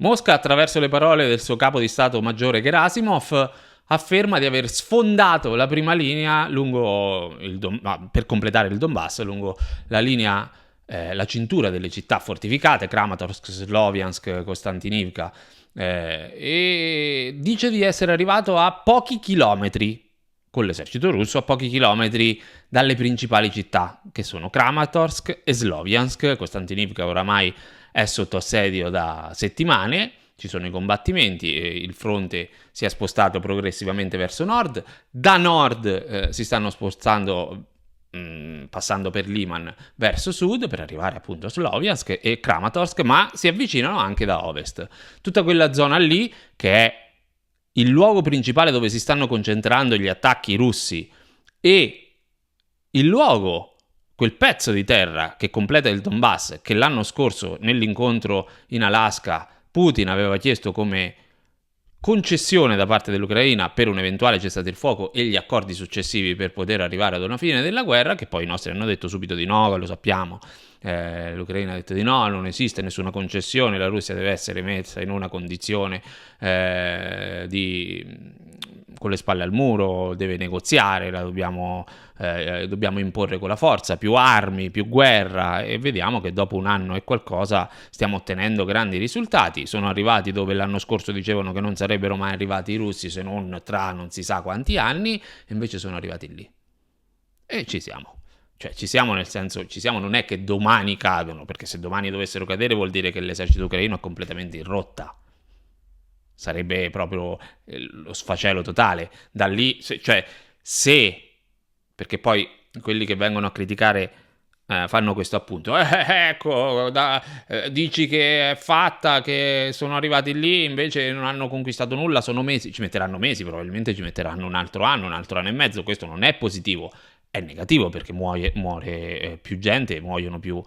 Mosca, attraverso le parole del suo capo di Stato Maggiore Gerasimov, afferma di aver sfondato la prima linea per completare il Donbass, lungo la linea, la cintura delle città fortificate, Kramatorsk, Sloviansk, Kostantinivka, e dice di essere arrivato a pochi chilometri con l'esercito russo, a pochi chilometri dalle principali città, che sono Kramatorsk e Sloviansk. Kostantinivka oramai è sotto assedio da settimane, ci sono i combattimenti, il fronte si è spostato progressivamente verso nord, da nord si stanno spostando, passando per Liman, verso sud per arrivare appunto a Sloviansk e Kramatorsk, ma si avvicinano anche da ovest. Tutta quella zona lì, che è il luogo principale dove si stanno concentrando gli attacchi russi e il luogo, quel pezzo di terra che completa il Donbass, che l'anno scorso nell'incontro in Alaska Putin aveva chiesto come concessione da parte dell'Ucraina per un eventuale cessate il fuoco e gli accordi successivi per poter arrivare ad una fine della guerra, che poi i nostri hanno detto subito di no, lo sappiamo. L'Ucraina ha detto di no, non esiste nessuna concessione, la Russia deve essere messa in una condizione con le spalle al muro, deve negoziare, dobbiamo imporre con la forza, più armi, più guerra, e vediamo che dopo un anno e qualcosa stiamo ottenendo grandi risultati. Sono arrivati dove l'anno scorso dicevano che non sarebbero mai arrivati i russi se non tra non si sa quanti anni, e invece sono arrivati lì. E ci siamo. Cioè ci siamo nel senso, ci siamo non è che domani cadono, perché se domani dovessero cadere vuol dire che l'esercito ucraino è completamente in rotta. Sarebbe proprio lo sfacelo totale. Da lì, perché poi quelli che vengono a criticare fanno questo appunto. Ecco, dici che è fatta, che sono arrivati lì, invece non hanno conquistato nulla, sono mesi. Ci metteranno mesi, probabilmente ci metteranno un altro anno e mezzo. Questo non è positivo. È negativo perché muore più gente, muoiono più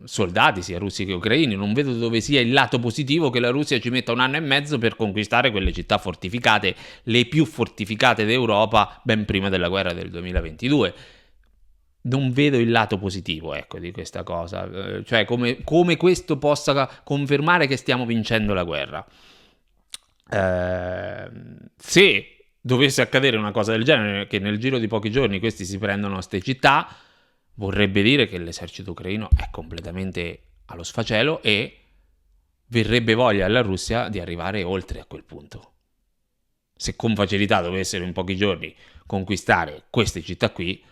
soldati, sia russi che ucraini. Non vedo dove sia il lato positivo che la Russia ci metta un anno e mezzo per conquistare quelle città fortificate, le più fortificate d'Europa, ben prima della guerra del 2022. Non vedo il lato positivo, ecco, di questa cosa. Cioè, come questo possa confermare che stiamo vincendo la guerra. Se dovesse accadere una cosa del genere, che nel giro di pochi giorni questi si prendono queste città, vorrebbe dire che l'esercito ucraino è completamente allo sfacelo e verrebbe voglia alla Russia di arrivare oltre a quel punto. Se con facilità dovessero in pochi giorni conquistare queste città qui,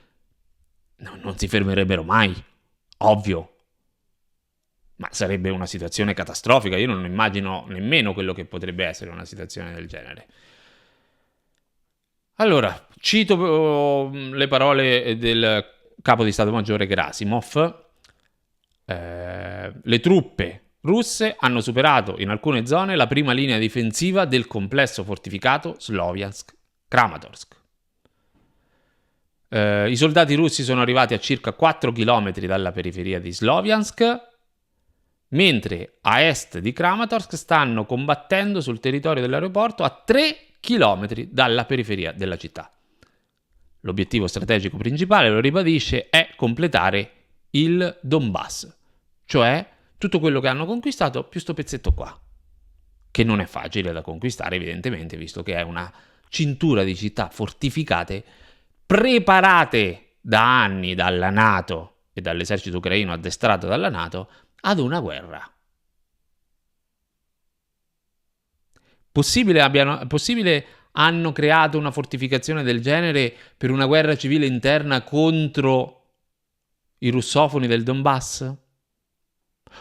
non si fermerebbero mai, ovvio. Ma sarebbe una situazione catastrofica, io non immagino nemmeno quello che potrebbe essere una situazione del genere. Allora, cito le parole del capo di Stato Maggiore Gerasimov. Le truppe russe hanno superato in alcune zone la prima linea difensiva del complesso fortificato Sloviansk-Kramatorsk. I soldati russi sono arrivati a circa 4 km dalla periferia di Sloviansk, mentre a est di Kramatorsk stanno combattendo sul territorio dell'aeroporto a 3 chilometri dalla periferia della città. L'obiettivo strategico principale, lo ribadisce, è completare il Donbass, cioè tutto quello che hanno conquistato più sto pezzetto qua, che non è facile da conquistare evidentemente, visto che è una cintura di città fortificate preparate da anni dalla NATO e dall'esercito ucraino addestrato dalla NATO ad una guerra. Possibile hanno creato una fortificazione del genere per una guerra civile interna contro i russofoni del Donbass?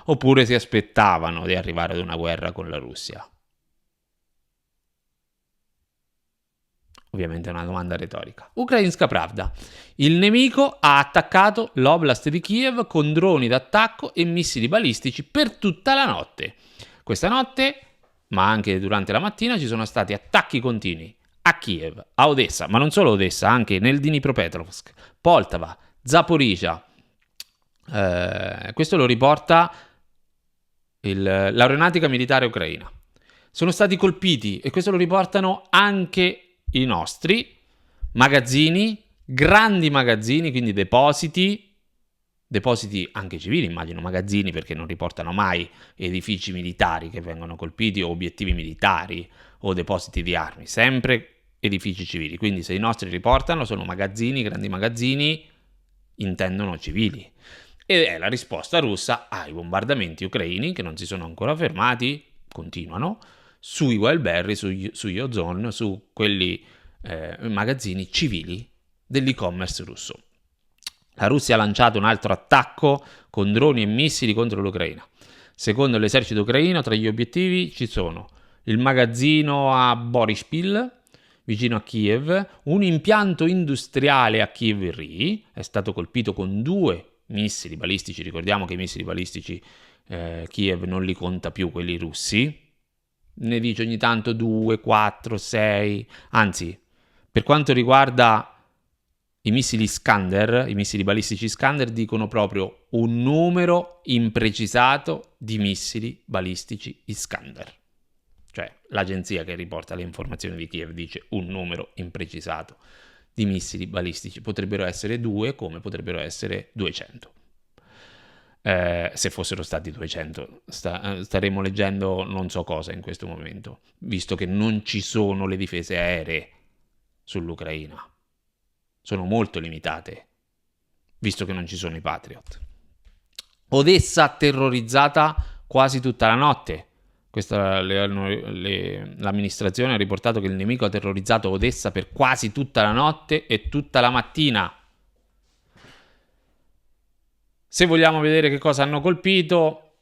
Oppure si aspettavano di arrivare ad una guerra con la Russia? Ovviamente è una domanda retorica. Ukrainska Pravda. Il nemico ha attaccato l'oblast di Kiev con droni d'attacco e missili balistici per tutta la notte. Questa notte, ma anche durante la mattina, ci sono stati attacchi continui a Kiev, a Odessa, ma non solo Odessa, anche nel Dnipropetrovsk, Poltava, Zaporizhzhia. Questo lo riporta l'aeronautica militare ucraina. Sono stati colpiti, e questo lo riportano anche i nostri magazzini, grandi magazzini, quindi depositi depositi anche civili, immagino magazzini, perché non riportano mai edifici militari che vengono colpiti o obiettivi militari o depositi di armi, sempre edifici civili. Quindi se i nostri riportano sono magazzini, grandi magazzini, intendono civili. Ed è la risposta russa ai bombardamenti ucraini che non si sono ancora fermati, continuano, sui Wildberry, sugli Ozone, su quelli magazzini civili dell'e-commerce russo. La Russia ha lanciato un altro attacco con droni e missili contro l'Ucraina. Secondo l'esercito ucraino, tra gli obiettivi ci sono il magazzino a Boryspil, vicino a Kiev, un impianto industriale a Kiev-Ri, è stato colpito con 2 missili balistici. Ricordiamo che i missili balistici Kiev non li conta più quelli russi, ne dice ogni tanto 2, 4, 6, anzi, per quanto riguarda i missili Iskander, i missili balistici Iskander, dicono proprio un numero imprecisato di missili balistici Iskander. Cioè, l'agenzia che riporta le informazioni di Kiev dice un numero imprecisato di missili balistici. Potrebbero essere 2, come potrebbero essere 200. Se fossero stati 200, staremo leggendo non so cosa in questo momento, visto che non ci sono le difese aeree sull'Ucraina. Sono molto limitate, visto che non ci sono i Patriot. Odessa terrorizzata quasi tutta la notte. L'amministrazione ha riportato che il nemico ha terrorizzato Odessa per quasi tutta la notte e tutta la mattina. Se vogliamo vedere che cosa hanno colpito,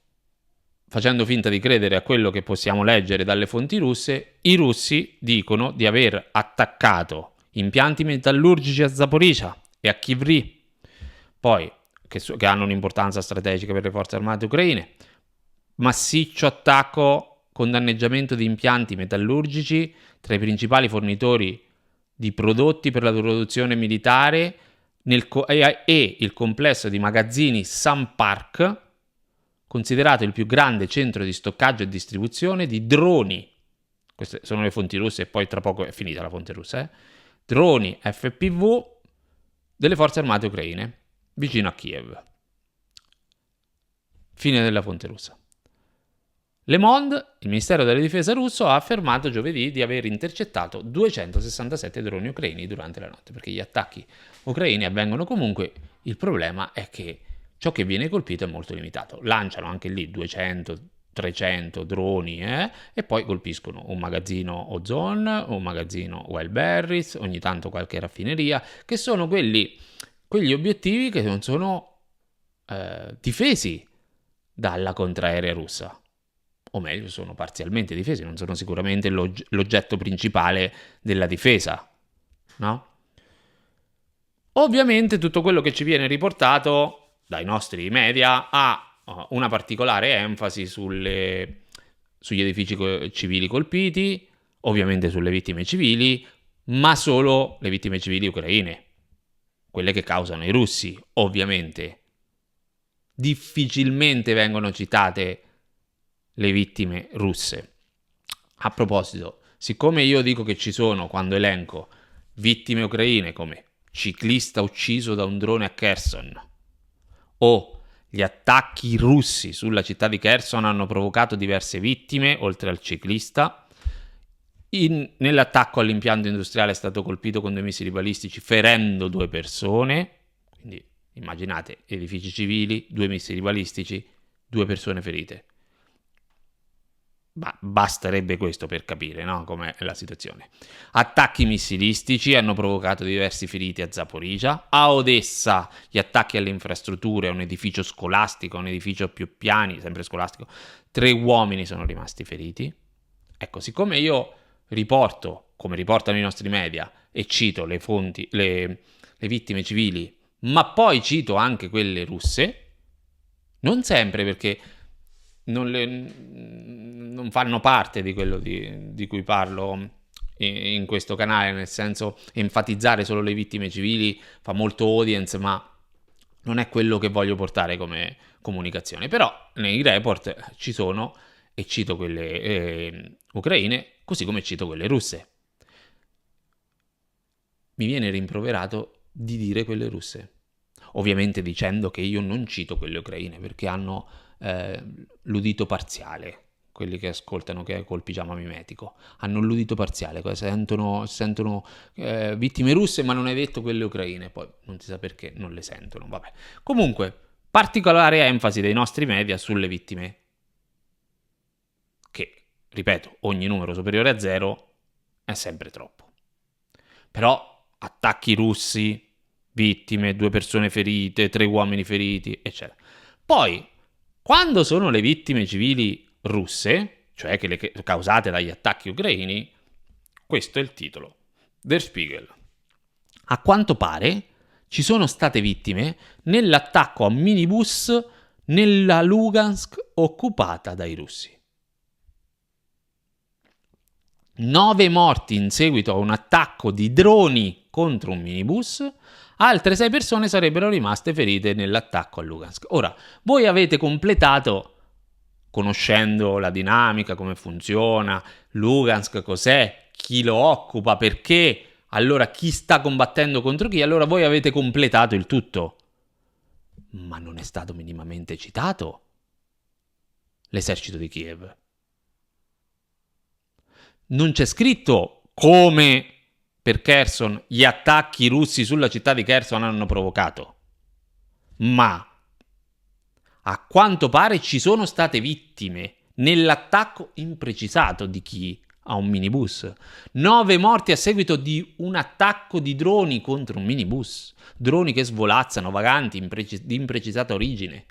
facendo finta di credere a quello che possiamo leggere dalle fonti russe, i russi dicono di aver attaccato impianti metallurgici a Zaporizhzhia e a Kivri, poi che hanno un'importanza strategica per le forze armate ucraine, massiccio attacco con danneggiamento di impianti metallurgici tra i principali fornitori di prodotti per la produzione militare e il complesso di magazzini Sun Park, considerato il più grande centro di stoccaggio e distribuzione di droni. Queste sono le fonti russe e poi tra poco è finita la fonte russa. Droni FPV delle forze armate ucraine vicino a Kiev. Fine della fonte russa. Le Monde, il Ministero della Difesa russo, ha affermato giovedì di aver intercettato 267 droni ucraini durante la notte, perché gli attacchi ucraini avvengono comunque. Il problema è che ciò che viene colpito è molto limitato. Lanciano anche lì 200, 300 droni e poi colpiscono un magazzino Ozone, un magazzino Wildberries, ogni tanto qualche raffineria, che sono quegli obiettivi che non sono difesi dalla contraerea russa. O meglio, sono parzialmente difesi, non sono sicuramente l'oggetto principale della difesa, no? Ovviamente tutto quello che ci viene riportato dai nostri media ha una particolare enfasi sugli edifici civili colpiti, ovviamente sulle vittime civili, ma solo le vittime civili ucraine, quelle che causano i russi, ovviamente. Difficilmente vengono citate le vittime russe. A proposito, siccome io dico che ci sono, quando elenco vittime ucraine come ciclista ucciso da un drone a Kherson o gli attacchi russi sulla città di Kherson hanno provocato diverse vittime oltre al ciclista, nell'attacco all'impianto industriale è stato colpito con 2 missili balistici ferendo 2 persone, quindi immaginate edifici civili, 2 missili balistici, 2 persone ferite. Basterebbe questo per capire, no? Com'è la situazione. Attacchi missilistici hanno provocato diversi feriti a Zaporizhzhia. A Odessa gli attacchi alle infrastrutture, a un edificio scolastico, a un edificio a più piani, sempre scolastico, 3 uomini sono rimasti feriti. Ecco, siccome io riporto, come riportano i nostri media, e cito le fonti, le vittime civili, ma poi cito anche quelle russe, non sempre, perché non fanno parte di quello di cui parlo in questo canale, nel senso, enfatizzare solo le vittime civili fa molto audience, ma non è quello che voglio portare come comunicazione. Però nei report ci sono, e cito quelle ucraine, così come cito quelle russe. Mi viene rimproverato di dire quelle russe. ovviamente dicendo che io non cito quelle ucraine perché hanno l'udito parziale, quelli che ascoltano che è col pigiama mimetico, hanno l'udito parziale, sentono vittime russe ma non hai detto quelle ucraine, poi non si sa perché non le sentono, vabbè. Comunque, particolare enfasi dei nostri media sulle vittime che, ripeto, ogni numero superiore a 0 è sempre troppo. Però attacchi russi, vittime, 2 persone ferite, 3 uomini feriti, eccetera. Poi, quando sono le vittime civili russe, cioè quelle causate dagli attacchi ucraini, questo è il titolo. Der Spiegel. A quanto pare ci sono state vittime nell'attacco a minibus nella Lugansk occupata dai russi. 9 morti in seguito a un attacco di droni contro un minibus, altre 6 persone sarebbero rimaste ferite nell'attacco a Lugansk. Ora, voi avete completato, conoscendo la dinamica, come funziona, Lugansk cos'è, chi lo occupa, perché, allora chi sta combattendo contro chi, allora voi avete completato il tutto. Ma non è stato minimamente citato l'esercito di Kiev. Non c'è scritto come per Kherson gli attacchi russi sulla città di Kherson hanno provocato, ma a quanto pare ci sono state vittime nell'attacco imprecisato di chi a un minibus. 9 morti a seguito di un attacco di droni contro un minibus, droni che svolazzano, vaganti, di imprecisata origine.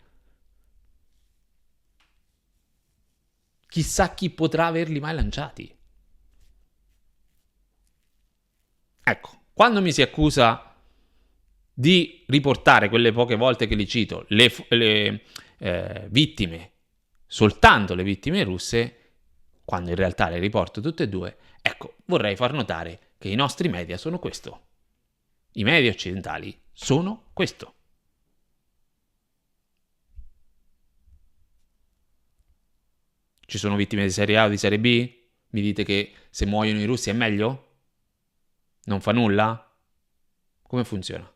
Chissà chi potrà averli mai lanciati. Ecco, quando mi si accusa di riportare quelle poche volte che li cito, le vittime, soltanto le vittime russe, quando in realtà le riporto tutte e due, ecco, vorrei far notare che i nostri media sono questo. I media occidentali sono questo. Ci sono vittime di serie A o di serie B? Mi dite che se muoiono i russi è meglio? Non fa nulla? Come funziona?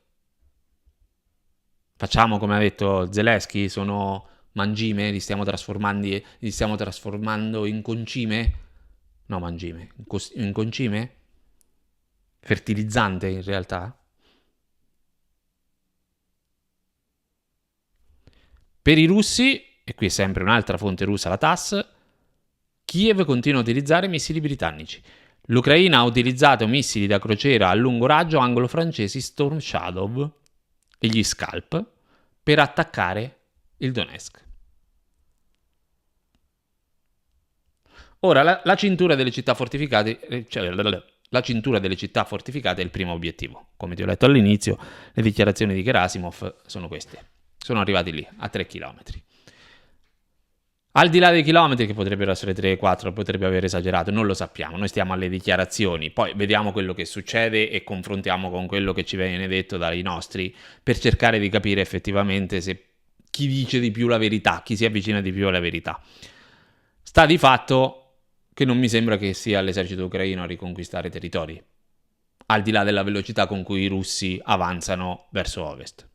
Facciamo come ha detto Zelensky, sono mangime, li stiamo trasformando in concime? No, mangime, in concime? Fertilizzante in realtà? Per i russi, e qui è sempre un'altra fonte russa, la TASS, Kiev continua a utilizzare missili britannici. L'Ucraina ha utilizzato missili da crociera a lungo raggio anglo-francesi Storm Shadow e gli Scalp per attaccare il Donetsk. Ora, la cintura delle città fortificate, la cintura delle città fortificate è il primo obiettivo. Come ti ho detto all'inizio, le dichiarazioni di Gerasimov sono queste. Sono arrivati lì, a 3 chilometri. Al di là dei chilometri, che potrebbero essere 3-4, potrebbe aver esagerato, non lo sappiamo, noi stiamo alle dichiarazioni, poi vediamo quello che succede e confrontiamo con quello che ci viene detto dai nostri per cercare di capire effettivamente se chi dice di più la verità, chi si avvicina di più alla verità. Sta di fatto che non mi sembra che sia l'esercito ucraino a riconquistare territori, al di là della velocità con cui i russi avanzano verso ovest.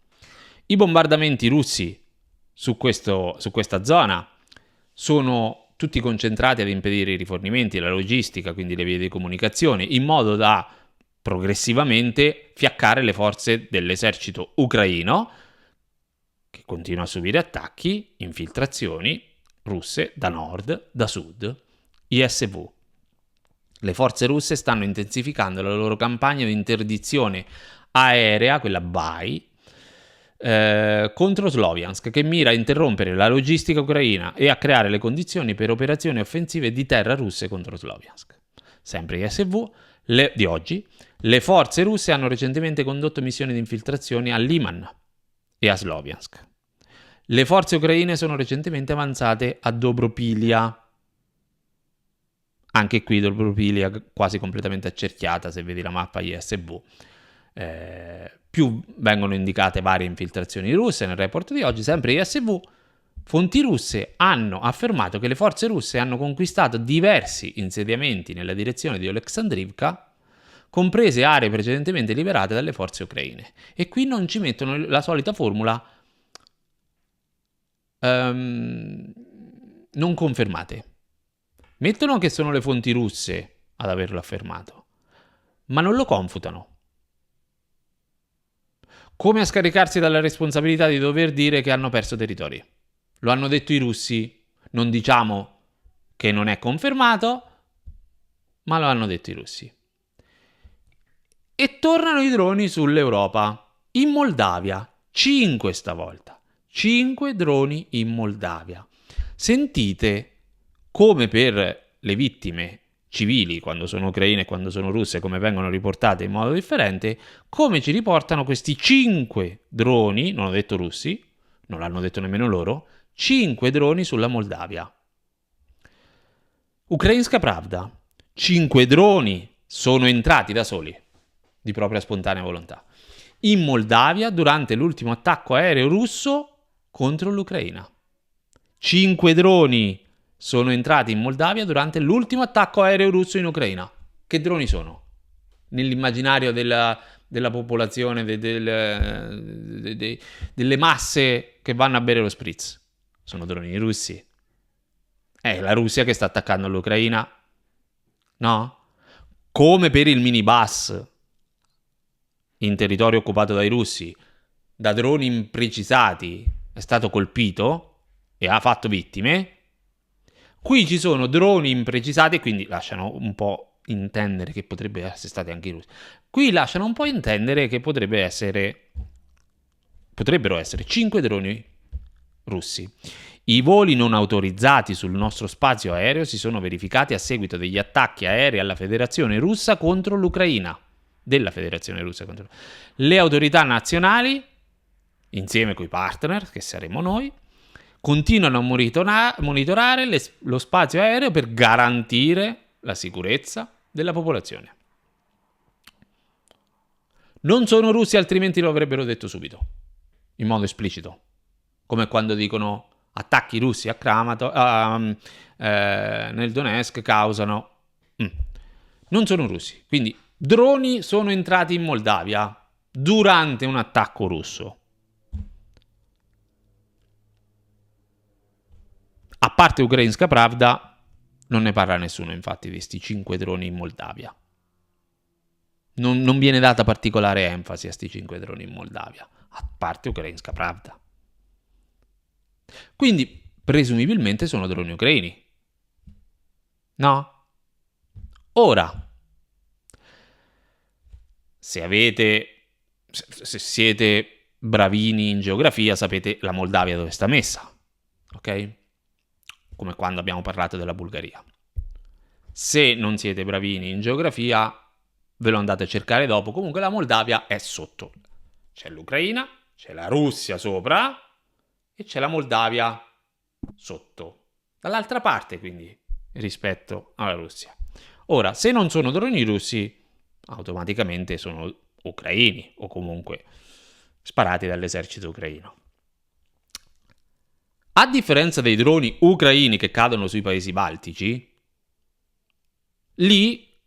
I bombardamenti russi su questa zona sono tutti concentrati ad impedire i rifornimenti, la logistica, quindi le vie di comunicazione, in modo da progressivamente fiaccare le forze dell'esercito ucraino, che continua a subire attacchi, infiltrazioni russe da nord, da sud, ISV. Le forze russe stanno intensificando la loro campagna di interdizione aerea, quella BAI, contro Sloviansk, che mira a interrompere la logistica ucraina e a creare le condizioni per operazioni offensive di terra russe contro Sloviansk. Sempre ISV di oggi, le forze russe hanno recentemente condotto missioni di infiltrazione a Liman e a Sloviansk. Le forze ucraine sono recentemente avanzate a Dobropilia. Anche qui Dobropilia quasi completamente accerchiata, se vedi la mappa ISV. Più vengono indicate varie infiltrazioni russe nel report di oggi, sempre ISV. Fonti russe hanno affermato che le forze russe hanno conquistato diversi insediamenti nella direzione di Oleksandrivka, comprese aree precedentemente liberate dalle forze ucraine. E qui non ci mettono la solita formula non confermate. Mettono che sono le fonti russe ad averlo affermato, ma non lo confutano. Come a scaricarsi dalla responsabilità di dover dire che hanno perso territori. Lo hanno detto i russi, non diciamo che non è confermato, ma lo hanno detto i russi. E tornano i droni sull'Europa, in Moldavia, 5 stavolta. 5 droni in Moldavia. Sentite come per le vittime civili, quando sono ucraine e quando sono russe, come vengono riportate in modo differente, come ci riportano questi 5 droni, non ho detto russi, non l'hanno detto nemmeno loro, 5 droni sulla Moldavia. Ukrainska Pravda, 5 droni sono entrati da soli, di propria spontanea volontà, in Moldavia durante l'ultimo attacco aereo russo contro l'Ucraina. 5 droni sono entrati in Moldavia durante l'ultimo attacco aereo russo in Ucraina. Che droni sono? Nell'immaginario della popolazione, delle masse che vanno a bere lo spritz. Sono droni russi. È la Russia che sta attaccando l'Ucraina. No? Come per il minibus in territorio occupato dai russi, da droni imprecisati, è stato colpito e ha fatto vittime. Qui ci sono droni imprecisati e quindi lasciano un po' intendere che potrebbe essere stati anche i russi. Qui lasciano un po' intendere che potrebbero essere 5 droni russi. I voli non autorizzati sul nostro spazio aereo si sono verificati a seguito degli attacchi aerei alla Federazione Russa contro l'Ucraina. Le autorità nazionali, insieme coi partner, che saremo noi, continuano a monitorare lo spazio aereo per garantire la sicurezza della popolazione. Non sono russi, altrimenti lo avrebbero detto subito, in modo esplicito. Come quando dicono attacchi russi a Kramatorsk, nel Donetsk causano... Non sono russi, quindi droni sono entrati in Moldavia durante un attacco russo. A parte Ukrainska Pravda, non ne parla nessuno, infatti, di questi 5 droni in Moldavia. Non viene data particolare enfasi a questi 5 droni in Moldavia, a parte Ukrainska Pravda. Quindi, presumibilmente, sono droni ucraini. No? Ora, se siete bravini in geografia, sapete la Moldavia dove sta messa, ok? Come quando abbiamo parlato della Bulgaria. Se non siete bravini in geografia, ve lo andate a cercare dopo. Comunque la Moldavia è sotto. C'è l'Ucraina, c'è la Russia sopra e c'è la Moldavia sotto. Dall'altra parte, quindi, rispetto alla Russia. Ora, se non sono droni russi, automaticamente sono ucraini o comunque sparati dall'esercito ucraino. A differenza dei droni ucraini che cadono sui paesi baltici, lì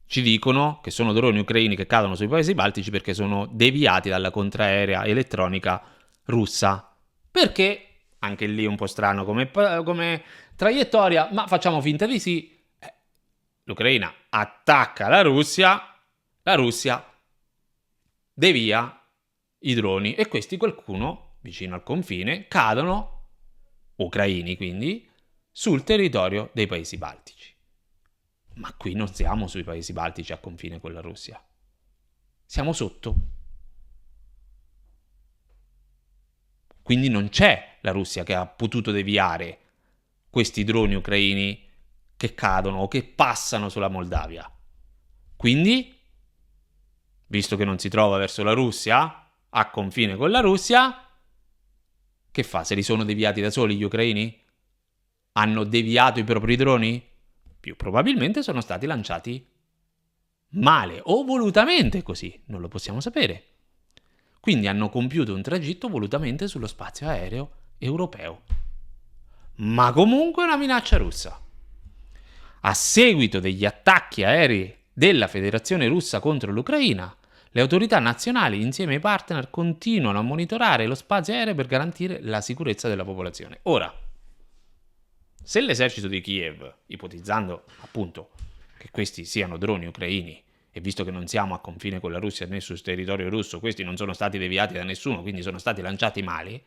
ci dicono che sono droni ucraini che cadono sui paesi baltici perché sono deviati dalla contraerea elettronica russa. Perché, anche lì un po' strano come traiettoria, ma facciamo finta di sì. L'Ucraina attacca la Russia devia i droni e questi qualcuno vicino al confine cadono, ucraini quindi, sul territorio dei paesi baltici. Ma qui non siamo sui paesi baltici a confine con la Russia. Siamo sotto. Quindi non c'è la Russia che ha potuto deviare questi droni ucraini che cadono o che passano sulla Moldavia. Quindi, visto che non si trova verso la Russia, a confine con la Russia, che fa? Se li sono deviati da soli gli ucraini? Hanno deviato i propri droni? Più probabilmente sono stati lanciati male o volutamente così, non lo possiamo sapere. Quindi hanno compiuto un tragitto volutamente sullo spazio aereo europeo. Ma comunque una minaccia russa. A seguito degli attacchi aerei della Federazione Russa contro l'Ucraina, le autorità nazionali insieme ai partner continuano a monitorare lo spazio aereo per garantire la sicurezza della popolazione. Ora, se l'esercito di Kiev, ipotizzando appunto che questi siano droni ucraini, e visto che non siamo a confine con la Russia né sul territorio russo, questi non sono stati deviati da nessuno, quindi sono stati lanciati male,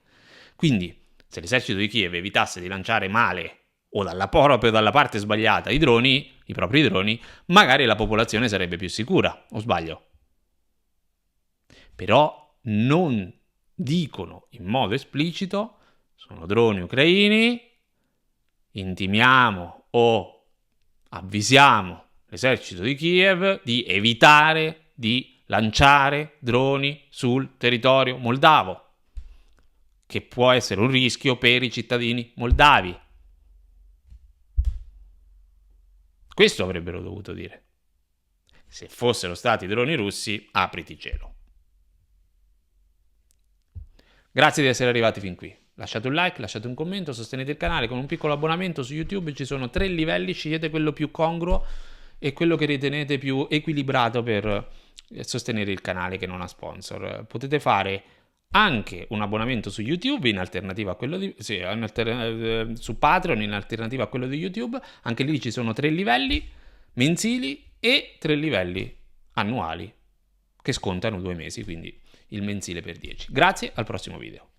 quindi se l'esercito di Kiev evitasse di lanciare male o proprio dalla parte sbagliata i propri droni, magari la popolazione sarebbe più sicura, o sbaglio? Però non dicono in modo esplicito: sono droni ucraini, intimiamo o avvisiamo l'esercito di Kiev di evitare di lanciare droni sul territorio moldavo, che può essere un rischio per i cittadini moldavi. Questo avrebbero dovuto dire. Se fossero stati droni russi, apriti cielo. Grazie di essere arrivati fin qui. Lasciate un like, lasciate un commento, sostenete il canale con un piccolo abbonamento su YouTube. Ci sono 3 livelli, scegliete quello più congruo e quello che ritenete più equilibrato per sostenere il canale che non ha sponsor. Potete fare anche un abbonamento su YouTube in alternativa a quello di su Patreon in alternativa a quello di YouTube. Anche lì ci sono 3 livelli mensili e 3 livelli annuali che scontano 2 mesi, quindi il mensile per 10. Grazie, al prossimo video.